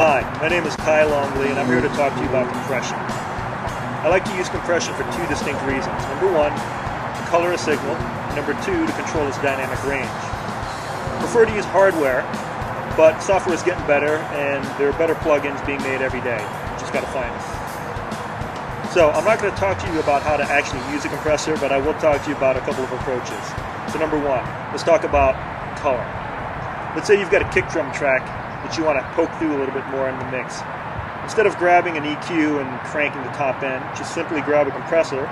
Hi, my name is Kai Longley, and I'm here to talk to you about compression. I like to use compression for two distinct reasons. Number one, to color a signal, and number two, to control its dynamic range. I prefer to use hardware, but software is getting better, and there are better plugins being made every day. You just got to find them. So I'm not going to talk to you about how to actually use a compressor, but I will talk to you about a couple of approaches. So number one, let's talk about color. Let's say you've got a kick drum track that you want to poke through a little bit more in the mix. Instead of grabbing an EQ and cranking the top end, just simply grab a compressor,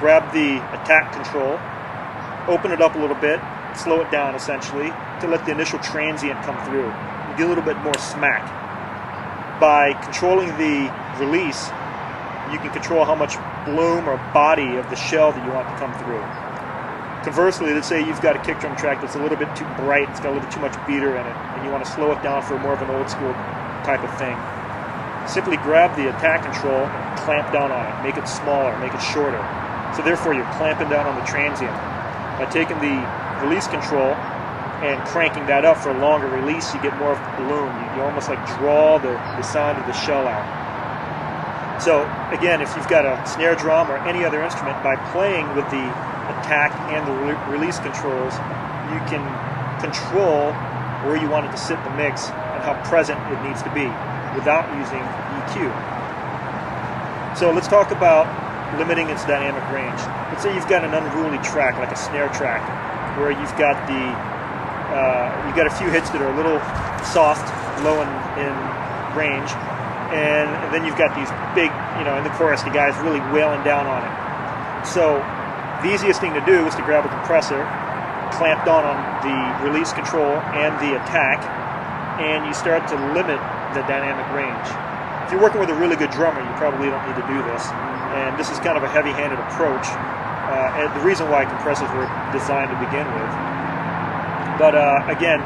grab the attack control, open it up a little bit, slow it down essentially to let the initial transient come through and get a little bit more smack. By controlling the release, you can control how much bloom or body of the shell that you want to come through. Conversely, let's say you've got a kick drum track that's a little bit too bright, it's got a little too much beater in it, and you want to slow it down for more of an old school type of thing. Simply grab the attack control and clamp down on it, make it smaller, make it shorter. So therefore you're clamping down on the transient. By taking the release control and cranking that up for a longer release, you get more of the bloom. You almost like draw the sound of the shell out. So again, if you've got a snare drum or any other instrument, by playing with the attack and the release controls, you can control where you want it to sit in the mix and how present it needs to be without using EQ. So let's talk about limiting its dynamic range. Let's say you've got an unruly track, like a snare track, where you've got a few hits that are a little soft, low in range, and then you've got these big, in the chorus, the guy's really wailing down on it. So the easiest thing to do is to grab a compressor, clamp down on the release control and the attack, and you start to limit the dynamic range. If you're working with a really good drummer, you probably don't need to do this, and this is kind of a heavy-handed approach, and the reason why compressors were designed to begin with. But again,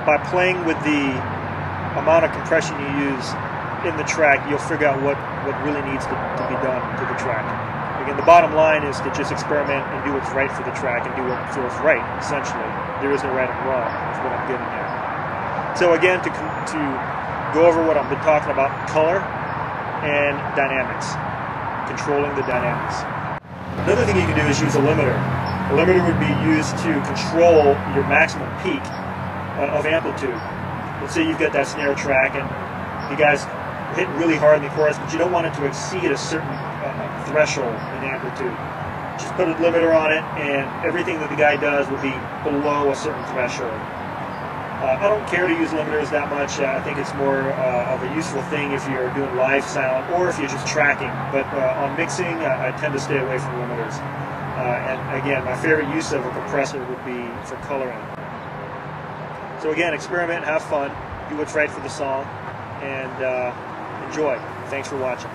by playing with the amount of compression you use in the track, you'll figure out what really needs to be done to the track. Again, the bottom line is to just experiment and do what's right for the track and do what feels right, essentially. There is no right and wrong, is what I'm getting at. So again, to go over what I've been talking about, color and dynamics, controlling the dynamics. Another thing you can do is use a limiter. A limiter would be used to control your maximum peak of amplitude. Let's say you've got that snare track and you guys hitting really hard in the chorus, but you don't want it to exceed a certain threshold in amplitude. Just put a limiter on it, and everything that the guy does will be below a certain threshold. I don't care to use limiters that much. I think it's more of a useful thing if you're doing live sound or if you're just tracking. But on mixing, I tend to stay away from limiters. And again, my favorite use of a compressor would be for coloring. So again, experiment, have fun, do what's right for the song, and enjoy. Thanks for watching.